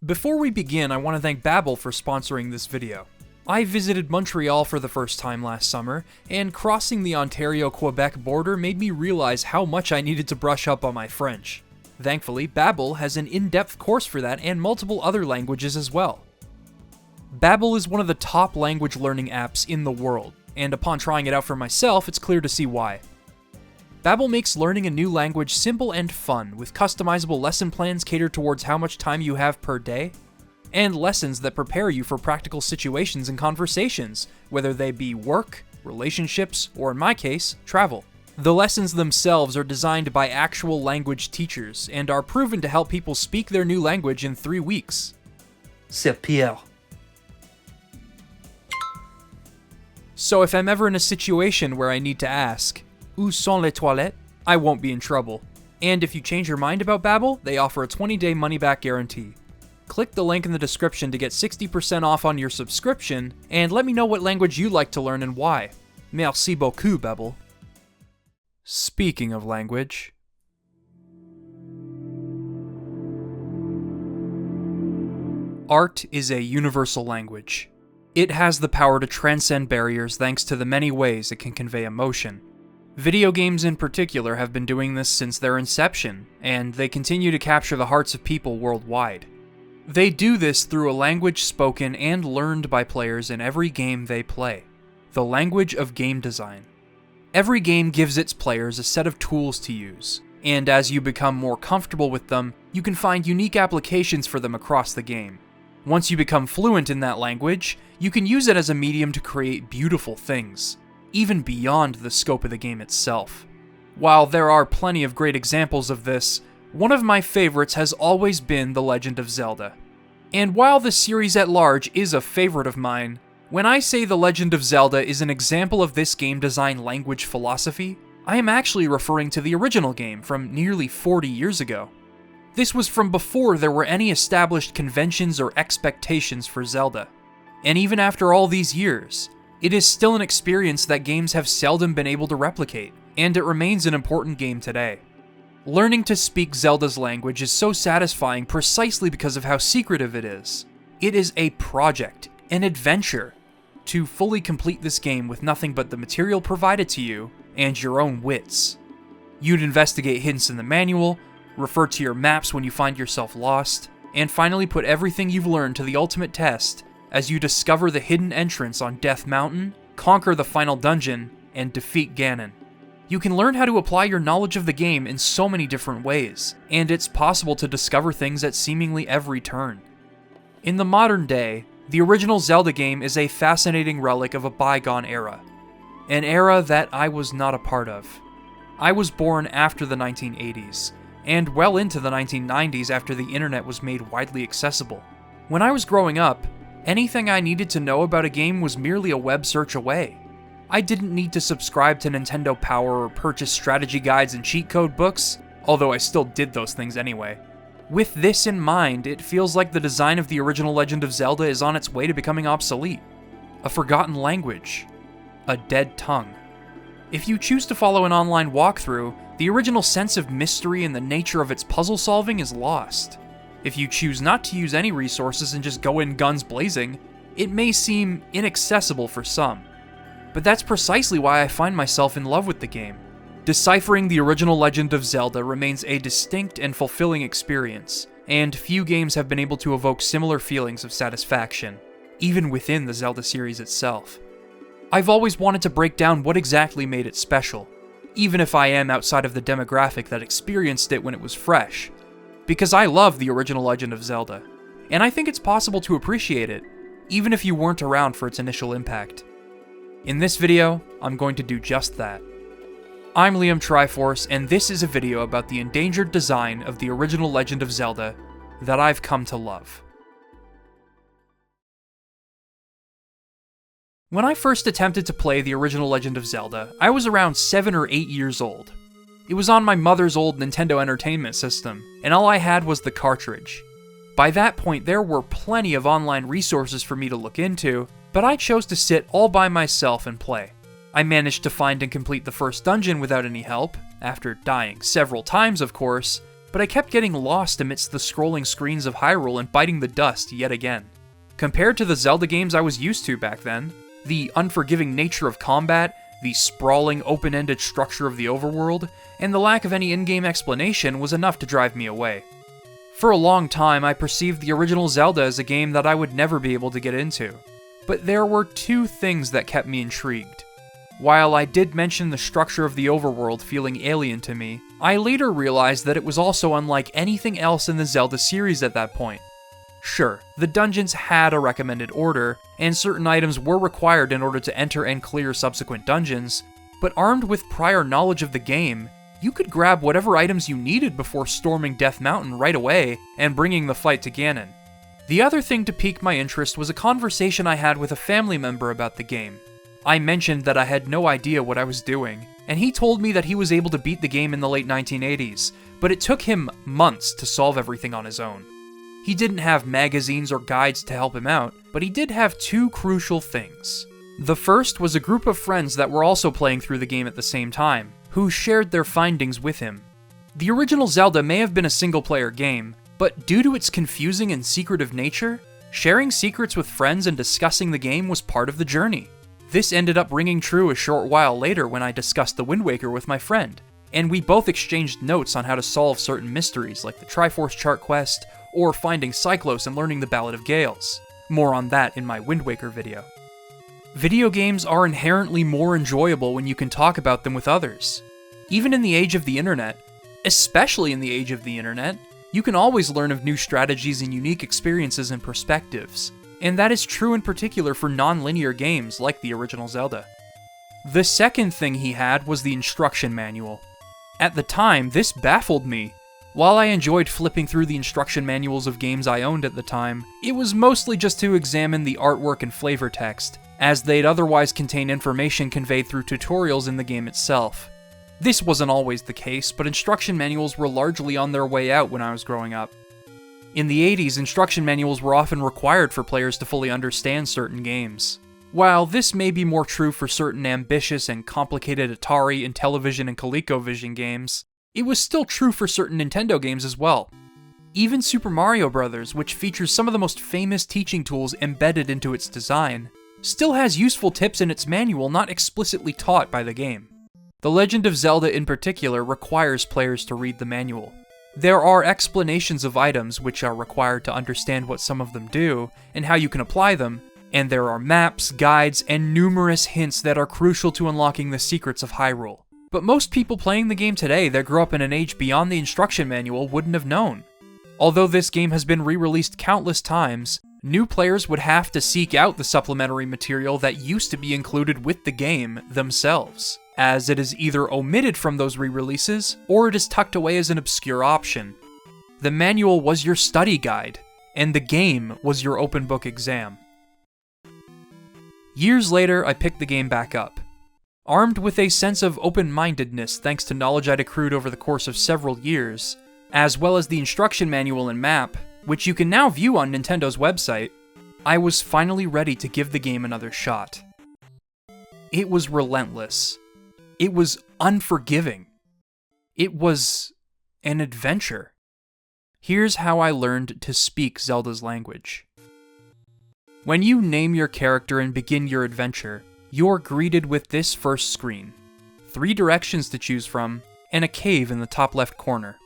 Before we begin, I want to thank Babbel for sponsoring this video. I visited Montreal for the first time last summer, and crossing the Ontario-Quebec border made me realize how much I needed to brush up on my French. Thankfully, Babbel has an in-depth course for that and multiple other languages as well. Babbel is one of the top language learning apps in the world, and upon trying it out for myself, it's clear to see why. Babbel makes learning a new language simple and fun, with customizable lesson plans catered towards how much time you have per day, and lessons that prepare you for practical situations and conversations, whether they be work, relationships, or in my case, travel. The lessons themselves are designed by actual language teachers, and are proven to help people speak their new language in 3 weeks. C'est Pierre. So if I'm ever in a situation where I need to ask, où sont les toilettes? I won't be in trouble. And if you change your mind about Babbel, they offer a 20-day money-back guarantee. Click the link in the description to get 60% off on your subscription, and let me know what language you like to learn and why. Merci beaucoup, Babbel. Speaking of language... Art is a universal language. It has the power to transcend barriers thanks to the many ways it can convey emotion. Video games in particular have been doing this since their inception, and they continue to capture the hearts of people worldwide. They do this through a language spoken and learned by players in every game they play, the language of game design. Every game gives its players a set of tools to use, and as you become more comfortable with them, you can find unique applications for them across the game. Once you become fluent in that language, you can use it as a medium to create beautiful things, even beyond the scope of the game itself. While there are plenty of great examples of this, one of my favorites has always been The Legend of Zelda. And while the series at large is a favorite of mine, when I say The Legend of Zelda is an example of this game design language philosophy, I am actually referring to the original game from nearly 40 years ago. This was from before there were any established conventions or expectations for Zelda. And even after all these years, it is still an experience that games have seldom been able to replicate, and it remains an important game today. Learning to speak Zelda's language is so satisfying precisely because of how secretive it is. It is a project, an adventure, to fully complete this game with nothing but the material provided to you and your own wits. You'd investigate hints in the manual, refer to your maps when you find yourself lost, and finally put everything you've learned to the ultimate test as you discover the hidden entrance on Death Mountain, conquer the final dungeon, and defeat Ganon. You can learn how to apply your knowledge of the game in so many different ways, and it's possible to discover things at seemingly every turn. In the modern day, the original Zelda game is a fascinating relic of a bygone era. An era that I was not a part of. I was born after the 1980s, and well into the 1990s after the internet was made widely accessible. When I was growing up, anything I needed to know about a game was merely a web search away. I didn't need to subscribe to Nintendo Power or purchase strategy guides and cheat code books, although I still did those things anyway. With this in mind, it feels like the design of the original Legend of Zelda is on its way to becoming obsolete. A forgotten language. A dead tongue. If you choose to follow an online walkthrough, the original sense of mystery and the nature of its puzzle solving is lost. If you choose not to use any resources and just go in guns blazing, it may seem inaccessible for some. But that's precisely why I find myself in love with the game. Deciphering the original Legend of Zelda remains a distinct and fulfilling experience, and few games have been able to evoke similar feelings of satisfaction, even within the Zelda series itself. I've always wanted to break down what exactly made it special, even if I am outside of the demographic that experienced it when it was fresh, because I love the original Legend of Zelda, and I think it's possible to appreciate it, even if you weren't around for its initial impact. In this video, I'm going to do just that. I'm Liam Triforce, and this is a video about the endangered design of the original Legend of Zelda that I've come to love. When I first attempted to play the original Legend of Zelda, I was around 7 or 8 years old. It was on my mother's old Nintendo Entertainment System, and all I had was the cartridge. By that point, there were plenty of online resources for me to look into, but I chose to sit all by myself and play. I managed to find and complete the first dungeon without any help, after dying several times of course, but I kept getting lost amidst the scrolling screens of Hyrule and biting the dust yet again. Compared to the Zelda games I was used to back then, the unforgiving nature of combat, the sprawling, open-ended structure of the overworld, and the lack of any in-game explanation was enough to drive me away. For a long time, I perceived the original Zelda as a game that I would never be able to get into. But there were two things that kept me intrigued. While I did mention the structure of the overworld feeling alien to me, I later realized that it was also unlike anything else in the Zelda series at that point. Sure, the dungeons had a recommended order, and certain items were required in order to enter and clear subsequent dungeons, but armed with prior knowledge of the game, you could grab whatever items you needed before storming Death Mountain right away and bringing the fight to Ganon. The other thing to pique my interest was a conversation I had with a family member about the game. I mentioned that I had no idea what I was doing, and he told me that he was able to beat the game in the late 1980s, but it took him months to solve everything on his own. He didn't have magazines or guides to help him out, but he did have two crucial things. The first was a group of friends that were also playing through the game at the same time, who shared their findings with him. The original Zelda may have been a single-player game, but due to its confusing and secretive nature, sharing secrets with friends and discussing the game was part of the journey. This ended up ringing true a short while later when I discussed the Wind Waker with my friend, and we both exchanged notes on how to solve certain mysteries like the Triforce chart quest, or finding Cyclos and learning the Ballad of Gales. More on that in my Wind Waker video. Video games are inherently more enjoyable when you can talk about them with others. Even in the age of the internet, especially in the age of the internet, you can always learn of new strategies and unique experiences and perspectives, and that is true in particular for non-linear games like the original Zelda. The second thing he had was the instruction manual. At the time, this baffled me. While I enjoyed flipping through the instruction manuals of games I owned at the time, it was mostly just to examine the artwork and flavor text, as they'd otherwise contain information conveyed through tutorials in the game itself. This wasn't always the case, but instruction manuals were largely on their way out when I was growing up. In the 80s, instruction manuals were often required for players to fully understand certain games. While this may be more true for certain ambitious and complicated Atari, Intellivision, and ColecoVision games, it was still true for certain Nintendo games as well. Even Super Mario Bros., which features some of the most famous teaching tools embedded into its design, still has useful tips in its manual not explicitly taught by the game. The Legend of Zelda in particular requires players to read the manual. There are explanations of items which are required to understand what some of them do and how you can apply them, and there are maps, guides, and numerous hints that are crucial to unlocking the secrets of Hyrule. But most people playing the game today that grew up in an age beyond the instruction manual wouldn't have known. Although this game has been re-released countless times, new players would have to seek out the supplementary material that used to be included with the game themselves, as it is either omitted from those re-releases, or it is tucked away as an obscure option. The manual was your study guide, and the game was your open book exam. Years later, I picked the game back up. Armed with a sense of open-mindedness thanks to knowledge I'd accrued over the course of several years, as well as the instruction manual and map, which you can now view on Nintendo's website, I was finally ready to give the game another shot. It was relentless. It was unforgiving. It was an adventure. Here's how I learned to speak Zelda's language. When you name your character and begin your adventure, you're greeted with this first screen, 3 directions to choose from, and a cave in the top left corner.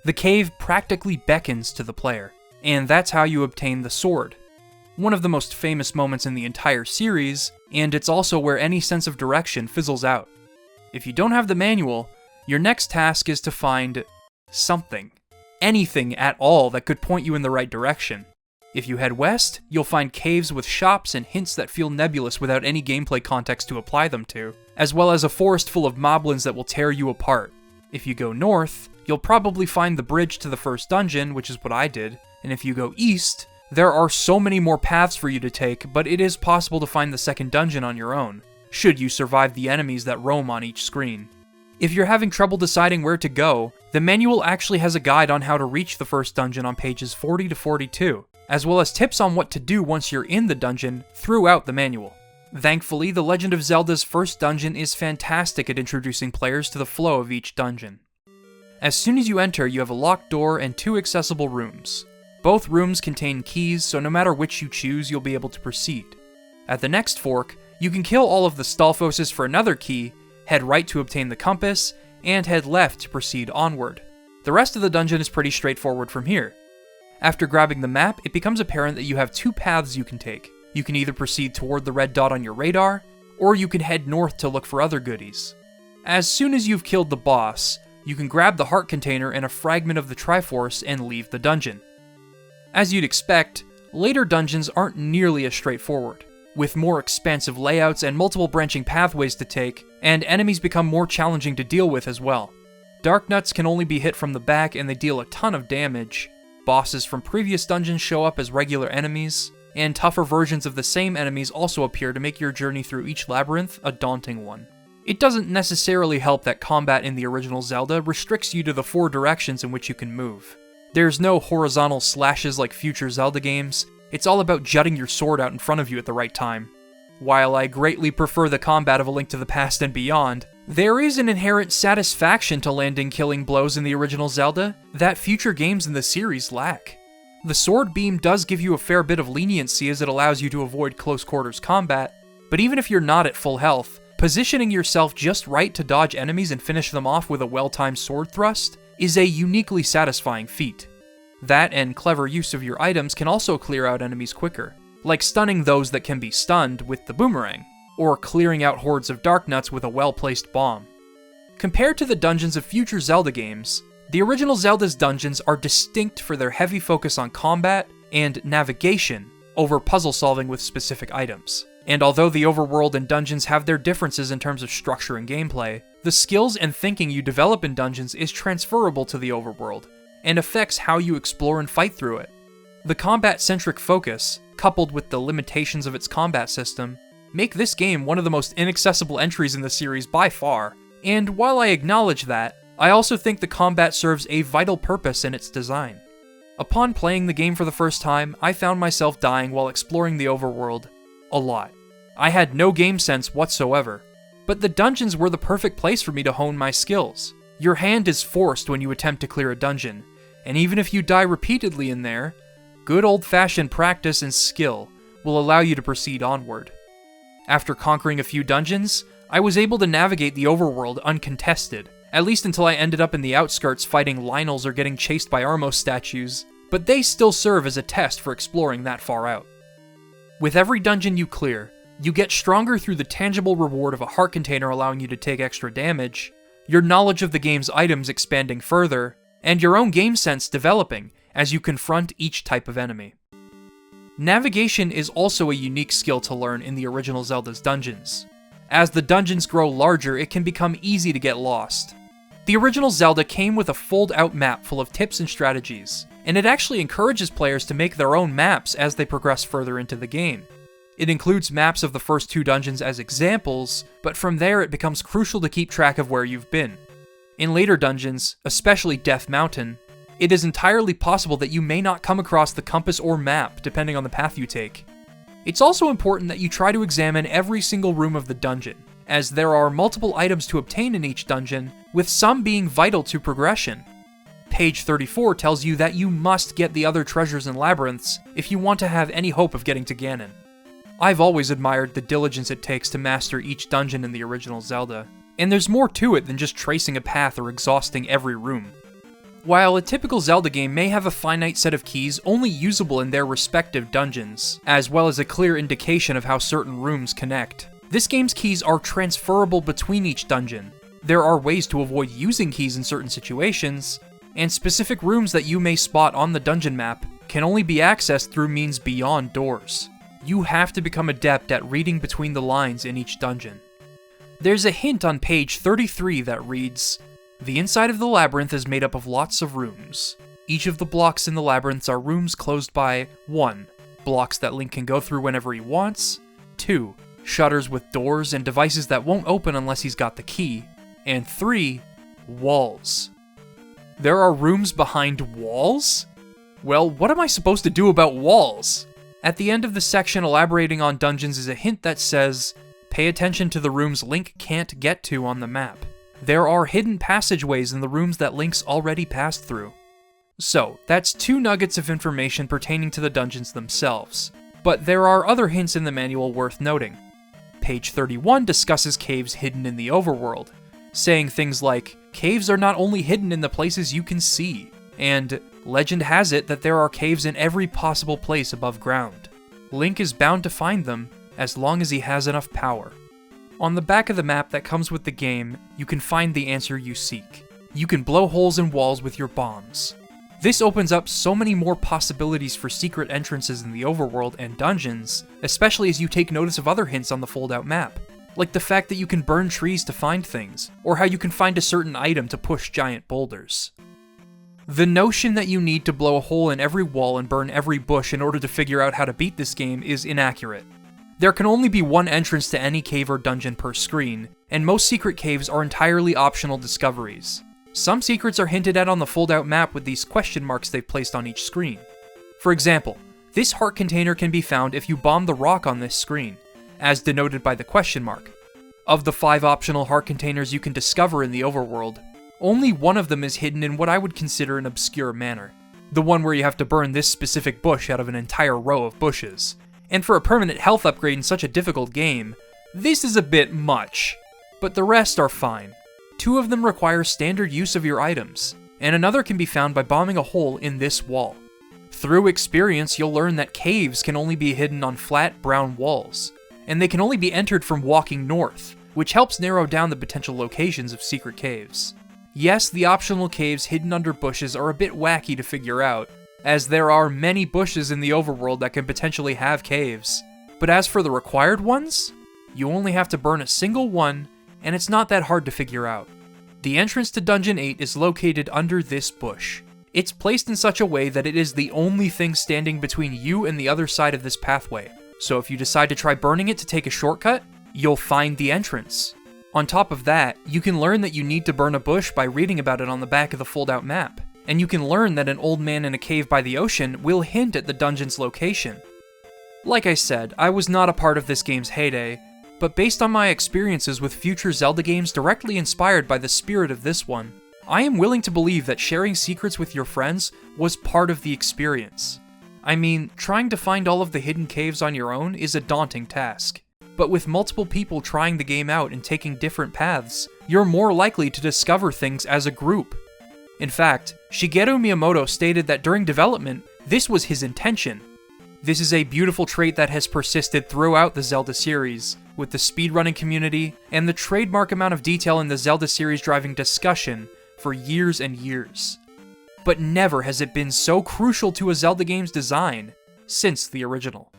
The cave practically beckons to the player, and that's how you obtain the sword. One of the most famous moments in the entire series, and it's also where any sense of direction fizzles out. If you don't have the manual, your next task is to find something. Anything at all that could point you in the right direction. If you head west, you'll find caves with shops and hints that feel nebulous without any gameplay context to apply them to, as well as a forest full of moblins that will tear you apart. If you go north, you'll probably find the bridge to the first dungeon, which is what I did, and if you go east, there are so many more paths for you to take, but it is possible to find the second dungeon on your own, should you survive the enemies that roam on each screen. If you're having trouble deciding where to go, the manual actually has a guide on how to reach the first dungeon on pages 40 to 42. As well as tips on what to do once you're in the dungeon throughout the manual. Thankfully, The Legend of Zelda's first dungeon is fantastic at introducing players to the flow of each dungeon. As soon as you enter, you have a locked door and 2 accessible rooms. Both rooms contain keys, so no matter which you choose, you'll be able to proceed. At the next fork, you can kill all of the Stalfoses for another key, head right to obtain the compass, and head left to proceed onward. The rest of the dungeon is pretty straightforward from here. After grabbing the map, it becomes apparent that you have 2 paths you can take. You can either proceed toward the red dot on your radar, or you can head north to look for other goodies. As soon as you've killed the boss, you can grab the heart container and a fragment of the Triforce and leave the dungeon. As you'd expect, later dungeons aren't nearly as straightforward, with more expansive layouts and multiple branching pathways to take, and enemies become more challenging to deal with as well. Dark Nuts can only be hit from the back and they deal a ton of damage. Bosses from previous dungeons show up as regular enemies, and tougher versions of the same enemies also appear to make your journey through each labyrinth a daunting one. It doesn't necessarily help that combat in the original Zelda restricts you to the 4 directions in which you can move. There's no horizontal slashes like future Zelda games, it's all about jutting your sword out in front of you at the right time. While I greatly prefer the combat of A Link to the Past and beyond, there is an inherent satisfaction to landing killing blows in the original Zelda that future games in the series lack. The sword beam does give you a fair bit of leniency as it allows you to avoid close quarters combat, but even if you're not at full health, positioning yourself just right to dodge enemies and finish them off with a well-timed sword thrust is a uniquely satisfying feat. That and clever use of your items can also clear out enemies quicker, like stunning those that can be stunned with the boomerang, or clearing out hordes of Dark Nuts with a well-placed bomb. Compared to the dungeons of future Zelda games, the original Zelda's dungeons are distinct for their heavy focus on combat and navigation over puzzle solving with specific items. And although the overworld and dungeons have their differences in terms of structure and gameplay, the skills and thinking you develop in dungeons is transferable to the overworld, and affects how you explore and fight through it. The combat-centric focus, coupled with the limitations of its combat system, make this game one of the most inaccessible entries in the series by far, and while I acknowledge that, I also think the combat serves a vital purpose in its design. Upon playing the game for the first time, I found myself dying while exploring the overworld a lot. I had no game sense whatsoever, but the dungeons were the perfect place for me to hone my skills. Your hand is forced when you attempt to clear a dungeon, and even if you die repeatedly in there, good old-fashioned practice and skill will allow you to proceed onward. After conquering a few dungeons, I was able to navigate the overworld uncontested, at least until I ended up in the outskirts fighting Lynels or getting chased by Armos statues, but they still serve as a test for exploring that far out. With every dungeon you clear, you get stronger through the tangible reward of a heart container allowing you to take extra damage, your knowledge of the game's items expanding further, and your own game sense developing as you confront each type of enemy. Navigation is also a unique skill to learn in the original Zelda's dungeons. As the dungeons grow larger, it can become easy to get lost. The original Zelda came with a fold-out map full of tips and strategies, and it actually encourages players to make their own maps as they progress further into the game. It includes maps of the first 2 dungeons as examples, but from there it becomes crucial to keep track of where you've been. In later dungeons, especially Death Mountain, it is entirely possible that you may not come across the compass or map depending on the path you take. It's also important that you try to examine every single room of the dungeon, as there are multiple items to obtain in each dungeon, with some being vital to progression. Page 34 tells you that you must get the other treasures and labyrinths if you want to have any hope of getting to Ganon. I've always admired the diligence it takes to master each dungeon in the original Zelda, and there's more to it than just tracing a path or exhausting every room. While a typical Zelda game may have a finite set of keys only usable in their respective dungeons, as well as a clear indication of how certain rooms connect, this game's keys are transferable between each dungeon. There are ways to avoid using keys in certain situations, and specific rooms that you may spot on the dungeon map can only be accessed through means beyond doors. You have to become adept at reading between the lines in each dungeon. There's a hint on page 33 that reads, "The inside of the labyrinth is made up of lots of rooms. Each of the blocks in the labyrinths are rooms closed by 1. Blocks that Link can go through whenever he wants, 2. Shutters with doors and devices that won't open unless he's got the key, and 3. Walls." There are rooms behind walls? Well, what am I supposed to do about walls? At the end of the section elaborating on dungeons is a hint that says, "Pay attention to the rooms Link can't get to on the map. There are hidden passageways in the rooms that Link's already passed through. So, that's 2 nuggets of information pertaining to the dungeons themselves, but there are other hints in the manual worth noting. Page 31 discusses caves hidden in the overworld, saying things like, caves are not only hidden in the places you can see, and legend has it that there are caves in every possible place above ground. Link is bound to find them, as long as he has enough power. On the back of the map that comes with the game, you can find the answer you seek. You can blow holes in walls with your bombs. This opens up so many more possibilities for secret entrances in the overworld and dungeons, especially as you take notice of other hints on the fold-out map, like the fact that you can burn trees to find things, or how you can find a certain item to push giant boulders. The notion that you need to blow a hole in every wall and burn every bush in order to figure out how to beat this game is inaccurate. There can only be one entrance to any cave or dungeon per screen, and most secret caves are entirely optional discoveries. Some secrets are hinted at on the fold-out map with these question marks they've placed on each screen. For example, this heart container can be found if you bomb the rock on this screen, as denoted by the question mark. Of the 5 optional heart containers you can discover in the overworld, only one of them is hidden in what I would consider an obscure manner. The one where you have to burn this specific bush out of an entire row of bushes. And for a permanent health upgrade in such a difficult game, this is a bit much. But the rest are fine. 2 of them require standard use of your items, and another can be found by bombing a hole in this wall. Through experience, you'll learn that caves can only be hidden on flat, brown walls, and they can only be entered from walking north, which helps narrow down the potential locations of secret caves. Yes, the optional caves hidden under bushes are a bit wacky to figure out, as there are many bushes in the overworld that can potentially have caves. But as for the required ones, you only have to burn a single one, and it's not that hard to figure out. The entrance to Dungeon 8 is located under this bush. It's placed in such a way that it is the only thing standing between you and the other side of this pathway, so if you decide to try burning it to take a shortcut, you'll find the entrance. On top of that, you can learn that you need to burn a bush by reading about it on the back of the fold-out map, and you can learn that an old man in a cave by the ocean will hint at the dungeon's location. Like I said, I was not a part of this game's heyday, but based on my experiences with future Zelda games directly inspired by the spirit of this one, I am willing to believe that sharing secrets with your friends was part of the experience. I mean, trying to find all of the hidden caves on your own is a daunting task, but with multiple people trying the game out and taking different paths, you're more likely to discover things as a group. In fact, Shigeru Miyamoto stated that during development, this was his intention. This is a beautiful trait that has persisted throughout the Zelda series, with the speedrunning community and the trademark amount of detail in the Zelda series driving discussion for years and years. But never has it been so crucial to a Zelda game's design since the original.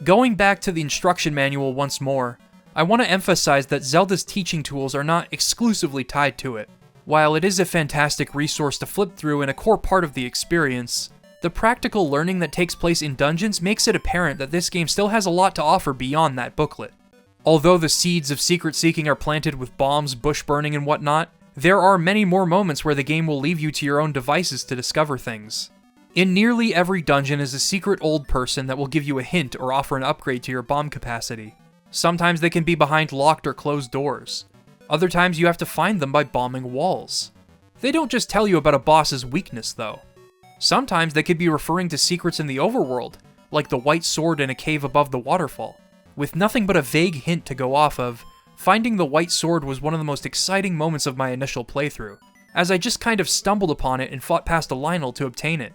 Going back to the instruction manual once more, I want to emphasize that Zelda's teaching tools are not exclusively tied to it. While it is a fantastic resource to flip through and a core part of the experience, the practical learning that takes place in dungeons makes it apparent that this game still has a lot to offer beyond that booklet. Although the seeds of secret seeking are planted with bombs, bush burning, and whatnot, there are many more moments where the game will leave you to your own devices to discover things. In nearly every dungeon is a secret old person that will give you a hint or offer an upgrade to your bomb capacity. Sometimes they can be behind locked or closed doors. Other times you have to find them by bombing walls. They don't just tell you about a boss's weakness, though. Sometimes they could be referring to secrets in the overworld, like the white sword in a cave above the waterfall. With nothing but a vague hint to go off of, finding the white sword was one of the most exciting moments of my initial playthrough, as I just kind of stumbled upon it and fought past a Lionel to obtain it.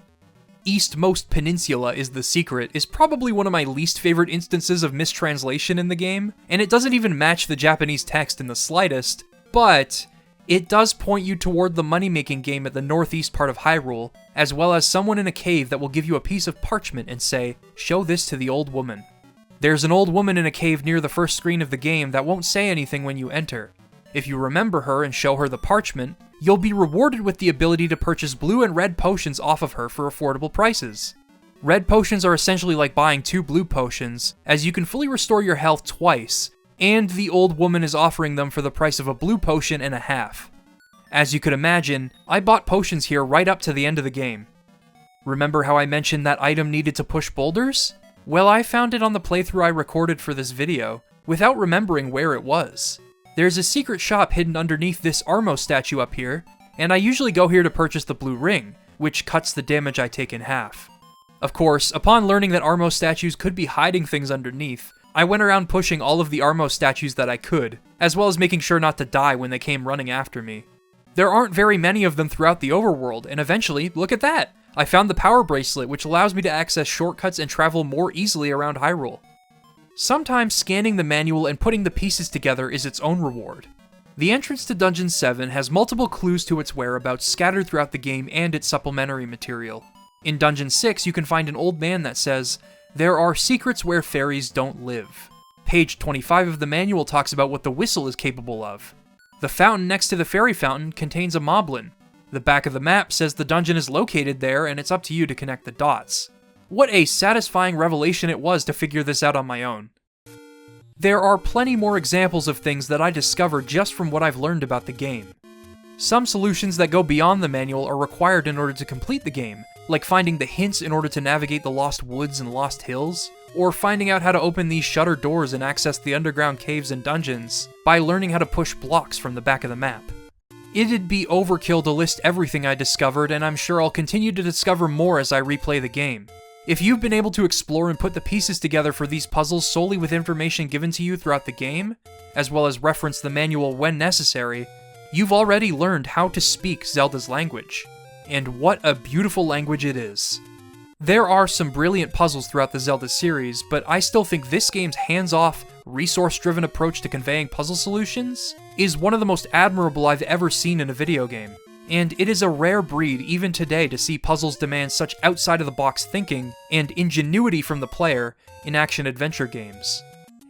Eastmost Peninsula is the secret is probably one of my least favorite instances of mistranslation in the game, and it doesn't even match the Japanese text in the slightest, but it does point you toward the money-making game at the northeast part of Hyrule, as well as someone in a cave that will give you a piece of parchment and say, "Show this to the old woman." There's an old woman in a cave near the first screen of the game that won't say anything when you enter. If you remember her and show her the parchment, you'll be rewarded with the ability to purchase blue and red potions off of her for affordable prices. Red potions are essentially like buying 2 blue potions, as you can fully restore your health twice, and the old woman is offering them for the price of a blue potion and a half. As you could imagine, I bought potions here right up to the end of the game. Remember how I mentioned that item needed to push boulders? Well, I found it on the playthrough I recorded for this video, without remembering where it was. There's a secret shop hidden underneath this Armo statue up here, and I usually go here to purchase the blue ring, which cuts the damage I take in half. Of course, upon learning that Armo statues could be hiding things underneath, I went around pushing all of the Armo statues that I could, as well as making sure not to die when they came running after me. There aren't very many of them throughout the overworld, and eventually, look at that! I found the power bracelet, which allows me to access shortcuts and travel more easily around Hyrule. Sometimes scanning the manual and putting the pieces together is its own reward. The entrance to Dungeon 7 has multiple clues to its whereabouts scattered throughout the game and its supplementary material. In Dungeon 6, you can find an old man that says, "There are secrets where fairies don't live." Page 25 of the manual talks about what the whistle is capable of. The fountain next to the fairy fountain contains a moblin. The back of the map says the dungeon is located there, and it's up to you to connect the dots. What a satisfying revelation it was to figure this out on my own. There are plenty more examples of things that I discovered just from what I've learned about the game. Some solutions that go beyond the manual are required in order to complete the game, like finding the hints in order to navigate the lost woods and lost hills, or finding out how to open these shuttered doors and access the underground caves and dungeons by learning how to push blocks from the back of the map. It'd be overkill to list everything I discovered, and I'm sure I'll continue to discover more as I replay the game. If you've been able to explore and put the pieces together for these puzzles solely with information given to you throughout the game, as well as reference the manual when necessary, you've already learned how to speak Zelda's language. And what a beautiful language it is. There are some brilliant puzzles throughout the Zelda series, but I still think this game's hands-off, resource-driven approach to conveying puzzle solutions is one of the most admirable I've ever seen in a video game. And it is a rare breed even today to see puzzles demand such outside-of-the-box thinking and ingenuity from the player in action-adventure games.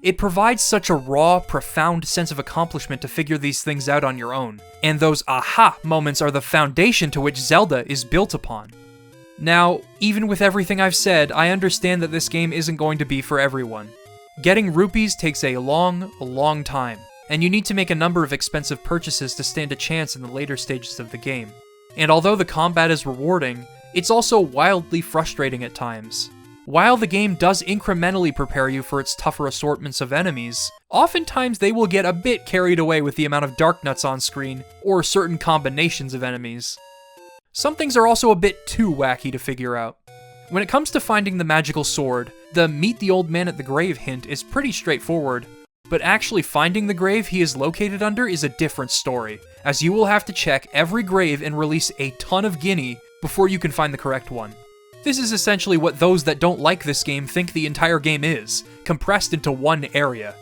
It provides such a raw, profound sense of accomplishment to figure these things out on your own, and those aha moments are the foundation to which Zelda is built upon. Now, even with everything I've said, I understand that this game isn't going to be for everyone. Getting rupees takes a long time, and you need to make a number of expensive purchases to stand a chance in the later stages of the game. And although the combat is rewarding, it's also wildly frustrating at times. While the game does incrementally prepare you for its tougher assortments of enemies, oftentimes they will get a bit carried away with the amount of dark nuts on screen, or certain combinations of enemies. Some things are also a bit too wacky to figure out. When it comes to finding the magical sword, the meet the old man at the grave hint is pretty straightforward, but actually finding the grave he is located under is a different story, as you will have to check every grave and release a ton of guinea before you can find the correct one. This is essentially what those that don't like this game think the entire game is, compressed into one area.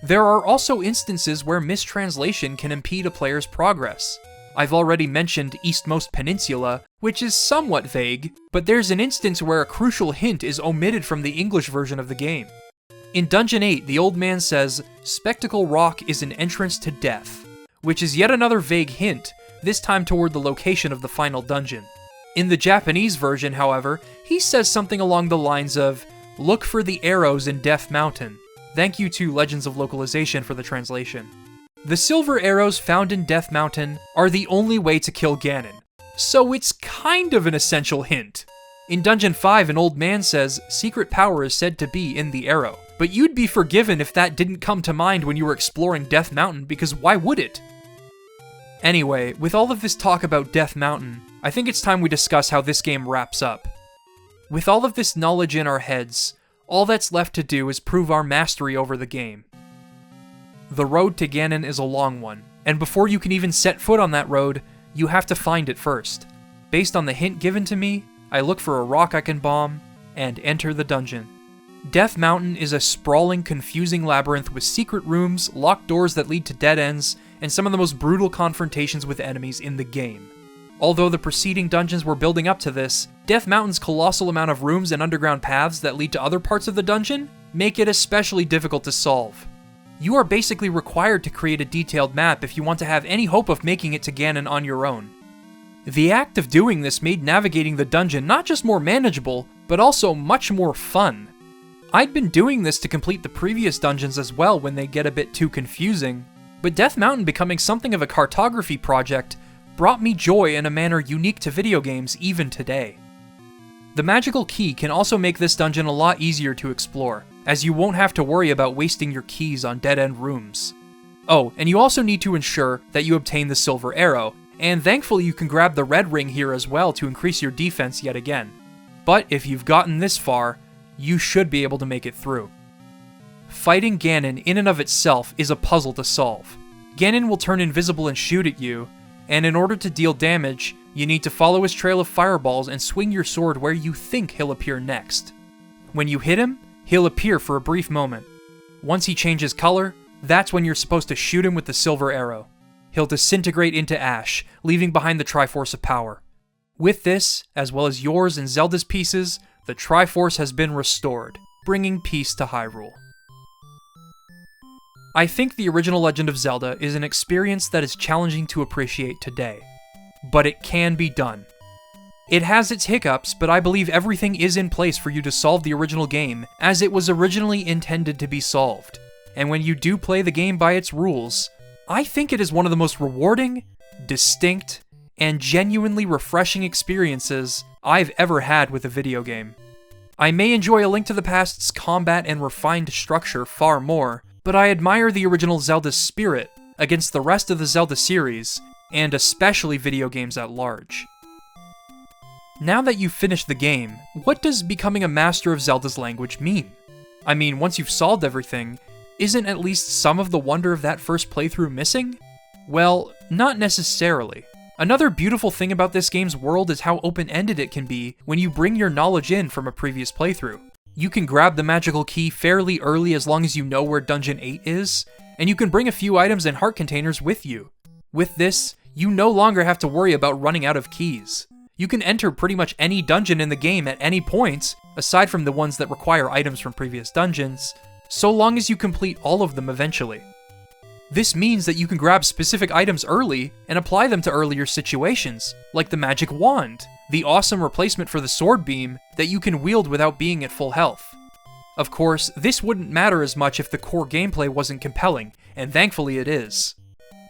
There are also instances where mistranslation can impede a player's progress. I've already mentioned Eastmost Peninsula, which is somewhat vague, but there's an instance where a crucial hint is omitted from the English version of the game. In Dungeon 8, the old man says, "Spectacle Rock is an entrance to death," which is yet another vague hint, this time toward the location of the final dungeon. In the Japanese version, however, he says something along the lines of, "Look for the arrows in Death Mountain." Thank you to Legends of Localization for the translation. The silver arrows found in Death Mountain are the only way to kill Ganon, so it's kind of an essential hint. In Dungeon 5, an old man says, "Secret power is said to be in the arrow," but you'd be forgiven if that didn't come to mind when you were exploring Death Mountain, because why would it? Anyway, with all of this talk about Death Mountain, I think it's time we discuss how this game wraps up. With all of this knowledge in our heads, all that's left to do is prove our mastery over the game. The road to Ganon is a long one, and before you can even set foot on that road, you have to find it first. Based on the hint given to me, I look for a rock I can bomb, and enter the dungeon. Death Mountain is a sprawling, confusing labyrinth with secret rooms, locked doors that lead to dead ends, and some of the most brutal confrontations with enemies in the game. Although the preceding dungeons were building up to this, Death Mountain's colossal amount of rooms and underground paths that lead to other parts of the dungeon make it especially difficult to solve. You are basically required to create a detailed map if you want to have any hope of making it to Ganon on your own. The act of doing this made navigating the dungeon not just more manageable, but also much more fun. I'd been doing this to complete the previous dungeons as well when they get a bit too confusing, but Death Mountain becoming something of a cartography project brought me joy in a manner unique to video games even today. The magical key can also make this dungeon a lot easier to explore, as you won't have to worry about wasting your keys on dead-end rooms. Oh, and you also need to ensure that you obtain the silver arrow, and thankfully you can grab the red ring here as well to increase your defense yet again. But if you've gotten this far, you should be able to make it through. Fighting Ganon in and of itself is a puzzle to solve. Ganon will turn invisible and shoot at you, and in order to deal damage, you need to follow his trail of fireballs and swing your sword where you think he'll appear next. When you hit him, he'll appear for a brief moment. Once he changes color, that's when you're supposed to shoot him with the silver arrow. He'll disintegrate into ash, leaving behind the Triforce of power. With this, as well as yours and Zelda's pieces, the Triforce has been restored, bringing peace to Hyrule. I think the original Legend of Zelda is an experience that is challenging to appreciate today, but it can be done. It has its hiccups, but I believe everything is in place for you to solve the original game as it was originally intended to be solved. And when you do play the game by its rules, I think it is one of the most rewarding, distinct, and genuinely refreshing experiences I've ever had with a video game. I may enjoy A Link to the Past's combat and refined structure far more, but I admire the original Zelda's spirit against the rest of the Zelda series, and especially video games at large. Now that you've finished the game, what does becoming a master of Zelda's language mean? I mean, once you've solved everything, isn't at least some of the wonder of that first playthrough missing? Well, not necessarily. Another beautiful thing about this game's world is how open-ended it can be when you bring your knowledge in from a previous playthrough. You can grab the magical key fairly early as long as you know where Dungeon 8 is, and you can bring a few items and heart containers with you. With this, you no longer have to worry about running out of keys. You can enter pretty much any dungeon in the game at any point, aside from the ones that require items from previous dungeons, so long as you complete all of them eventually. This means that you can grab specific items early and apply them to earlier situations, like the magic wand, the awesome replacement for the sword beam that you can wield without being at full health. Of course, this wouldn't matter as much if the core gameplay wasn't compelling, and thankfully it is.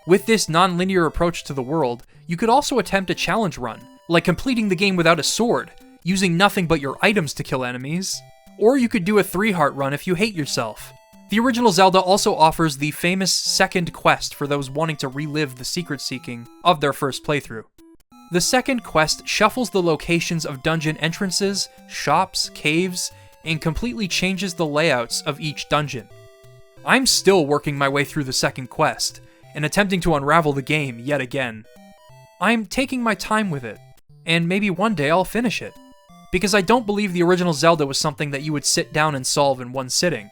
With this non-linear approach to the world, you could also attempt a challenge run, like completing the game without a sword, using nothing but your items to kill enemies. Or you could do a 3-heart run if you hate yourself. The original Zelda also offers the famous second quest for those wanting to relive the secret seeking of their first playthrough. The second quest shuffles the locations of dungeon entrances, shops, caves, and completely changes the layouts of each dungeon. I'm still working my way through the second quest, and attempting to unravel the game yet again. I'm taking my time with it, and maybe one day I'll finish it, because I don't believe the original Zelda was something that you would sit down and solve in one sitting.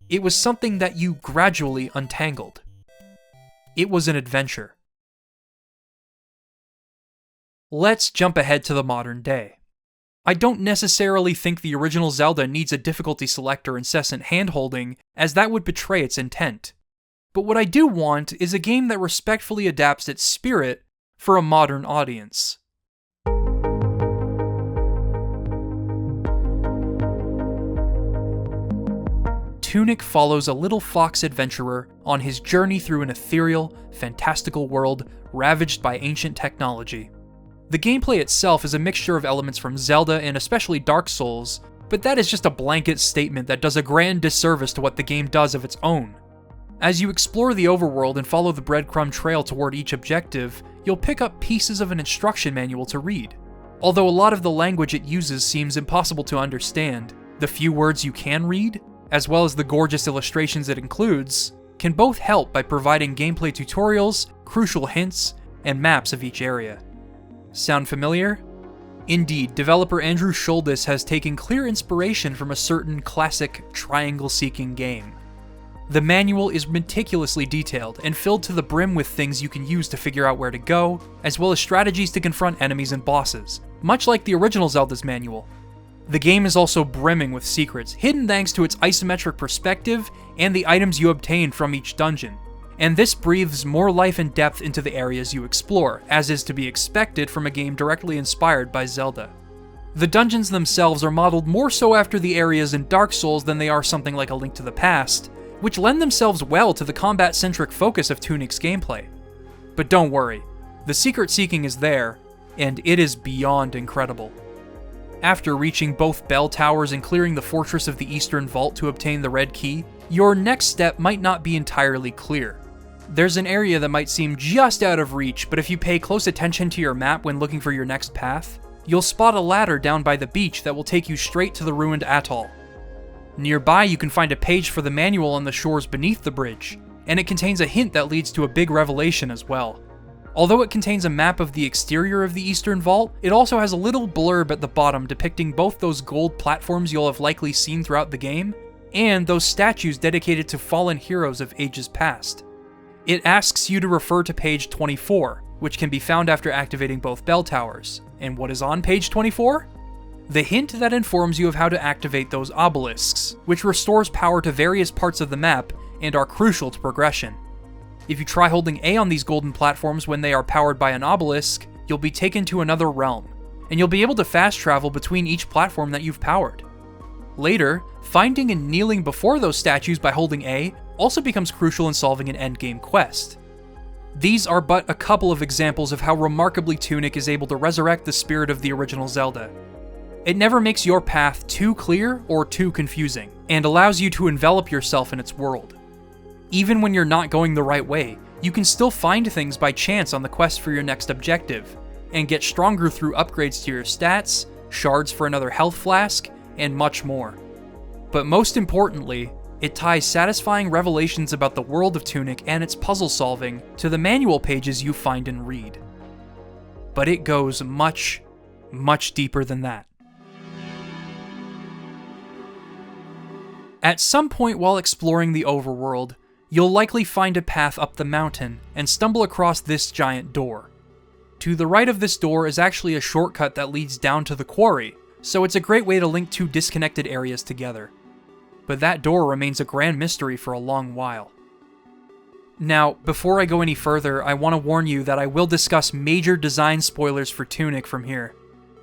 It was something that you gradually untangled. It was an adventure. Let's jump ahead to the modern day. I don't necessarily think the original Zelda needs a difficulty select or incessant hand-holding, as that would betray its intent. But what I do want is a game that respectfully adapts its spirit for a modern audience. Tunic follows a little fox adventurer on his journey through an ethereal, fantastical world ravaged by ancient technology. The gameplay itself is a mixture of elements from Zelda and especially Dark Souls, but that is just a blanket statement that does a grand disservice to what the game does of its own. As you explore the overworld and follow the breadcrumb trail toward each objective, you'll pick up pieces of an instruction manual to read. Although a lot of the language it uses seems impossible to understand, the few words you can read, as well as the gorgeous illustrations it includes, can both help by providing gameplay tutorials, crucial hints, and maps of each area. Sound familiar? Indeed, developer Andrew Sholdis has taken clear inspiration from a certain classic triangle-seeking game. The manual is meticulously detailed and filled to the brim with things you can use to figure out where to go, as well as strategies to confront enemies and bosses, much like the original Zelda's manual. The game is also brimming with secrets, hidden thanks to its isometric perspective and the items you obtain from each dungeon, and this breathes more life and depth into the areas you explore, as is to be expected from a game directly inspired by Zelda. The dungeons themselves are modeled more so after the areas in Dark Souls than they are something like A Link to the Past, which lend themselves well to the combat-centric focus of Tunic's gameplay. But don't worry, the secret seeking is there, and it is beyond incredible. After reaching both bell towers and clearing the fortress of the Eastern Vault to obtain the red key, your next step might not be entirely clear. There's an area that might seem just out of reach, but if you pay close attention to your map when looking for your next path, you'll spot a ladder down by the beach that will take you straight to the ruined atoll. Nearby, you can find a page for the manual on the shores beneath the bridge, and it contains a hint that leads to a big revelation as well. Although it contains a map of the exterior of the Eastern Vault, it also has a little blurb at the bottom depicting both those gold platforms you'll have likely seen throughout the game, and those statues dedicated to fallen heroes of ages past. It asks you to refer to page 24, which can be found after activating both bell towers. And what is on page 24? The hint that informs you of how to activate those obelisks, which restores power to various parts of the map and are crucial to progression. If you try holding A on these golden platforms when they are powered by an obelisk, you'll be taken to another realm, and you'll be able to fast travel between each platform that you've powered. Later, finding and kneeling before those statues by holding A also becomes crucial in solving an endgame quest. These are but a couple of examples of how remarkably Tunic is able to resurrect the spirit of the original Zelda. It never makes your path too clear or too confusing, and allows you to envelop yourself in its world. Even when you're not going the right way, you can still find things by chance on the quest for your next objective, and get stronger through upgrades to your stats, shards for another health flask, and much more. But most importantly, it ties satisfying revelations about the world of Tunic and its puzzle solving to the manual pages you find and read. But it goes much, much deeper than that. At some point while exploring the overworld, you'll likely find a path up the mountain and stumble across this giant door. To the right of this door is actually a shortcut that leads down to the quarry, so it's a great way to link two disconnected areas together. But that door remains a grand mystery for a long while. Now, before I go any further, I want to warn you that I will discuss major design spoilers for Tunic from here.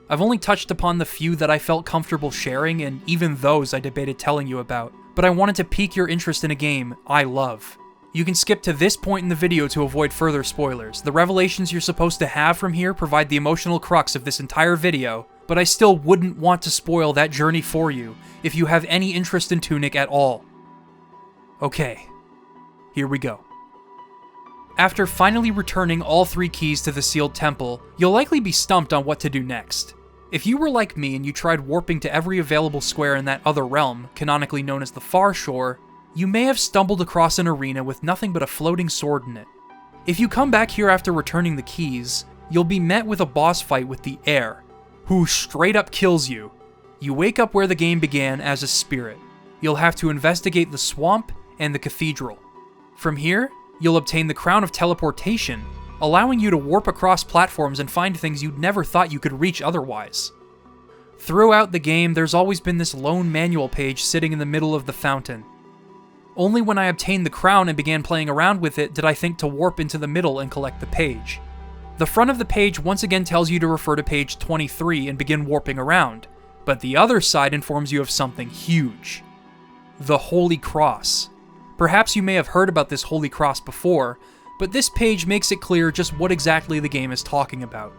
I've only touched upon the few that I felt comfortable sharing, and even those I debated telling you about, but I wanted to pique your interest in a game I love. You can skip to this point in the video to avoid further spoilers. The revelations you're supposed to have from here provide the emotional crux of this entire video, but I still wouldn't want to spoil that journey for you if you have any interest in Tunic at all. Okay, here we go. After finally returning all 3 keys to the sealed temple, you'll likely be stumped on what to do next. If you were like me and you tried warping to every available square in that other realm, canonically known as the Far Shore, you may have stumbled across an arena with nothing but a floating sword in it. If you come back here after returning the keys, you'll be met with a boss fight with the Heir, who straight up kills you. You wake up where the game began as a spirit. You'll have to investigate the swamp and the cathedral. From here, you'll obtain the Crown of Teleportation, allowing you to warp across platforms and find things you'd never thought you could reach otherwise. Throughout the game, there's always been this lone manual page sitting in the middle of the fountain. Only when I obtained the crown and began playing around with it did I think to warp into the middle and collect the page. The front of the page once again tells you to refer to page 23 and begin warping around, but the other side informs you of something huge. The Holy Cross. Perhaps you may have heard about this Holy Cross before, but this page makes it clear just what exactly the game is talking about.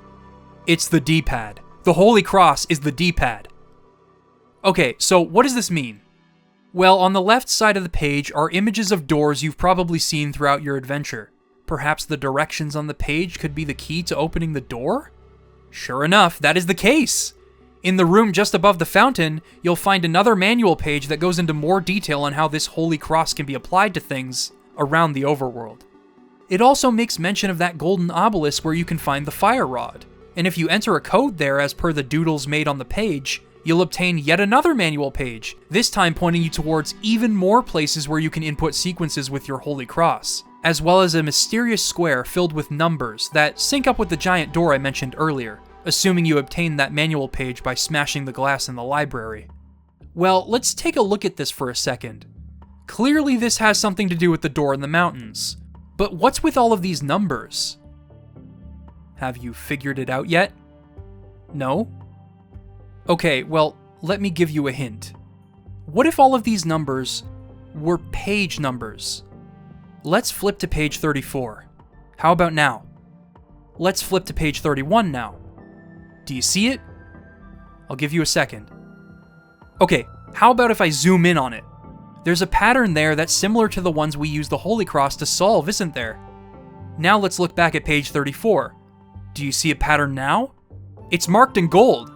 It's the D-pad. The Holy Cross is the D-pad. Okay, so what does this mean? Well, on the left side of the page are images of doors you've probably seen throughout your adventure. Perhaps the directions on the page could be the key to opening the door? Sure enough, that is the case! In the room just above the fountain, you'll find another manual page that goes into more detail on how this Holy Cross can be applied to things around the overworld. It also makes mention of that golden obelisk where you can find the fire rod, and if you enter a code there as per the doodles made on the page, you'll obtain yet another manual page, this time pointing you towards even more places where you can input sequences with your Holy Cross, as well as a mysterious square filled with numbers that sync up with the giant door I mentioned earlier, assuming you obtained that manual page by smashing the glass in the library. Well, let's take a look at this for a second. Clearly this has something to do with the door in the mountains, but what's with all of these numbers? Have you figured it out yet? No? Okay, well, let me give you a hint. What if all of these numbers were page numbers? Let's flip to page 34. How about now? Let's flip to page 31 now. Do you see it? I'll give you a second. Okay, how about if I zoom in on it? There's a pattern there that's similar to the ones we use the Holy Cross to solve, isn't there? Now let's look back at page 34. Do you see a pattern now? It's marked in gold.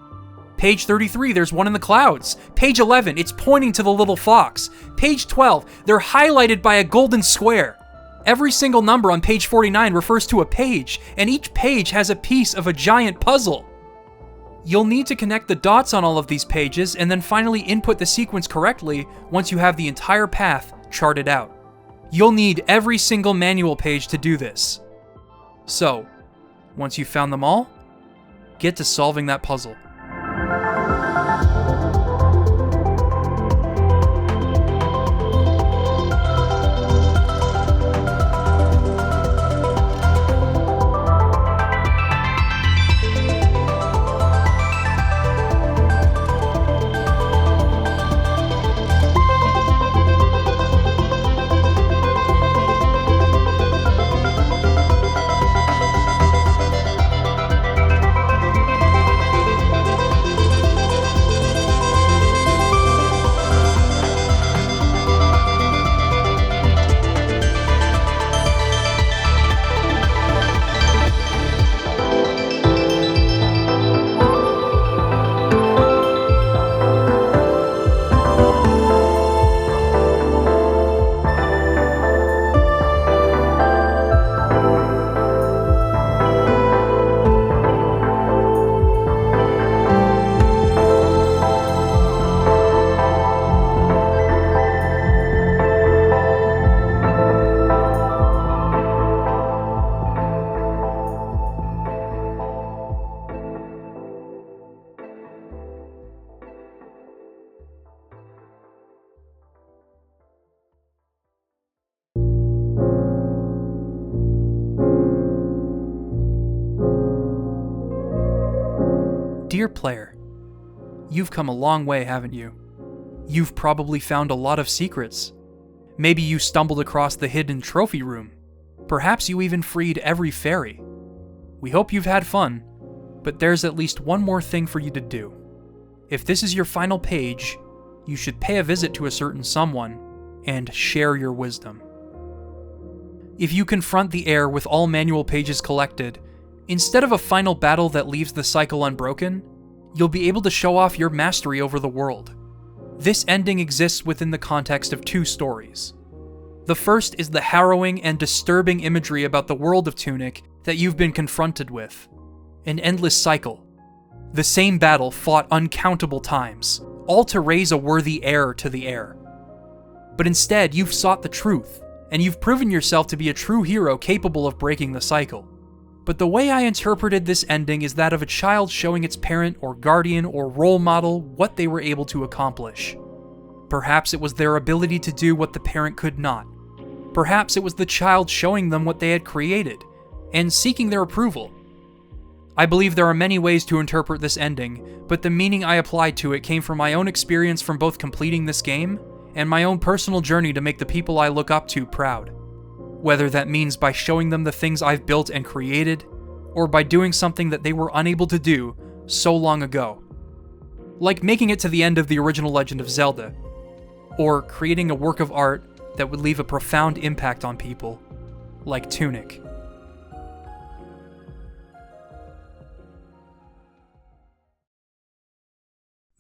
Page 33, there's one in the clouds. Page 11, it's pointing to the little fox. Page 12, they're highlighted by a golden square. Every single number on page 49 refers to a page, and each page has a piece of a giant puzzle. You'll need to connect the dots on all of these pages and then finally input the sequence correctly once you have the entire path charted out. You'll need every single manual page to do this. So, once you've found them all, get to solving that puzzle. Dear player, you've come a long way, haven't you? You've probably found a lot of secrets. Maybe you stumbled across the hidden trophy room. Perhaps you even freed every fairy. We hope you've had fun, but there's at least one more thing for you to do. If this is your final page, you should pay a visit to a certain someone and share your wisdom. If you confront the heir with all manual pages collected, instead of a final battle that leaves the cycle unbroken, you'll be able to show off your mastery over the world. This ending exists within the context of two stories. The first is the harrowing and disturbing imagery about the world of Tunic that you've been confronted with. An endless cycle. The same battle fought uncountable times, all to raise a worthy heir to the heir. But instead, you've sought the truth, and you've proven yourself to be a true hero capable of breaking the cycle. But the way I interpreted this ending is that of a child showing its parent or guardian or role model what they were able to accomplish. Perhaps it was their ability to do what the parent could not. Perhaps it was the child showing them what they had created, and seeking their approval. I believe there are many ways to interpret this ending, but the meaning I applied to it came from my own experience from both completing this game and my own personal journey to make the people I look up to proud. Whether that means by showing them the things I've built and created, or by doing something that they were unable to do so long ago. Like making it to the end of the original Legend of Zelda, or creating a work of art that would leave a profound impact on people, like Tunic.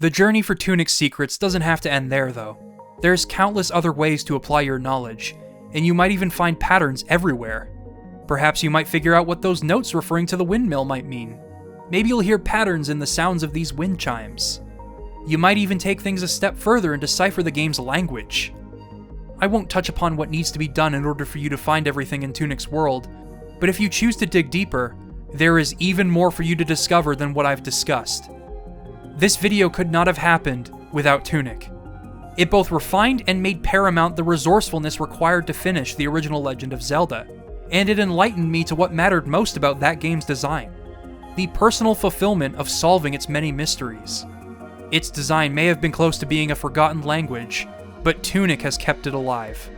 The journey for Tunic's secrets doesn't have to end there, though. There's countless other ways to apply your knowledge, and you might even find patterns everywhere. Perhaps you might figure out what those notes referring to the windmill might mean. Maybe you'll hear patterns in the sounds of these wind chimes. You might even take things a step further and decipher the game's language. I won't touch upon what needs to be done in order for you to find everything in Tunic's world, but if you choose to dig deeper, there is even more for you to discover than what I've discussed. This video could not have happened without Tunic. It both refined and made paramount the resourcefulness required to finish the original Legend of Zelda, and it enlightened me to what mattered most about that game's design: the personal fulfillment of solving its many mysteries. Its design may have been close to being a forgotten language, but Tunic has kept it alive.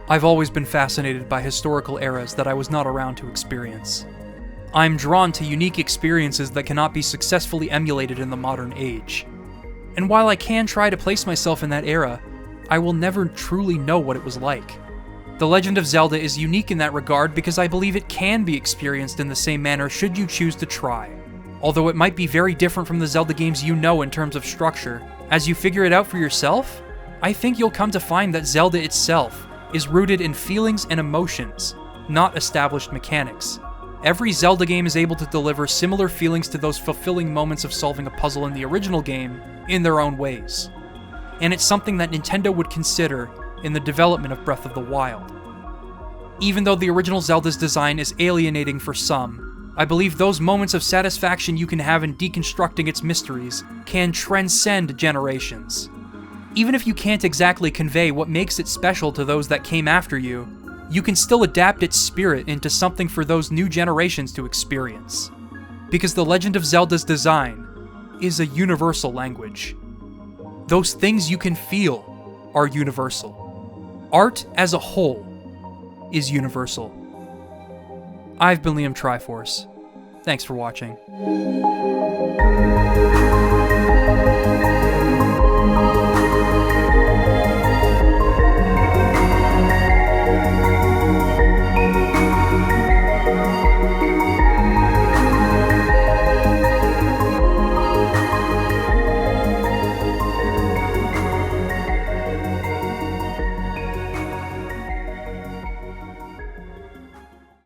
I've always been fascinated by historical eras that I was not around to experience. I'm drawn to unique experiences that cannot be successfully emulated in the modern age. And while I can try to place myself in that era, I will never truly know what it was like. The Legend of Zelda is unique in that regard because I believe it can be experienced in the same manner should you choose to try. Although it might be very different from the Zelda games you know in terms of structure, as you figure it out for yourself, I think you'll come to find that Zelda itself is rooted in feelings and emotions, not established mechanics. Every Zelda game is able to deliver similar feelings to those fulfilling moments of solving a puzzle in the original game in their own ways. And it's something that Nintendo would consider in the development of Breath of the Wild. Even though the original Zelda's design is alienating for some, I believe those moments of satisfaction you can have in deconstructing its mysteries can transcend generations. Even if you can't exactly convey what makes it special to those that came after you, you can still adapt its spirit into something for those new generations to experience. Because the Legend of Zelda's design is a universal language. Those things you can feel are universal. Art as a whole is universal. I've been Liam Triforce. Thanks for watching.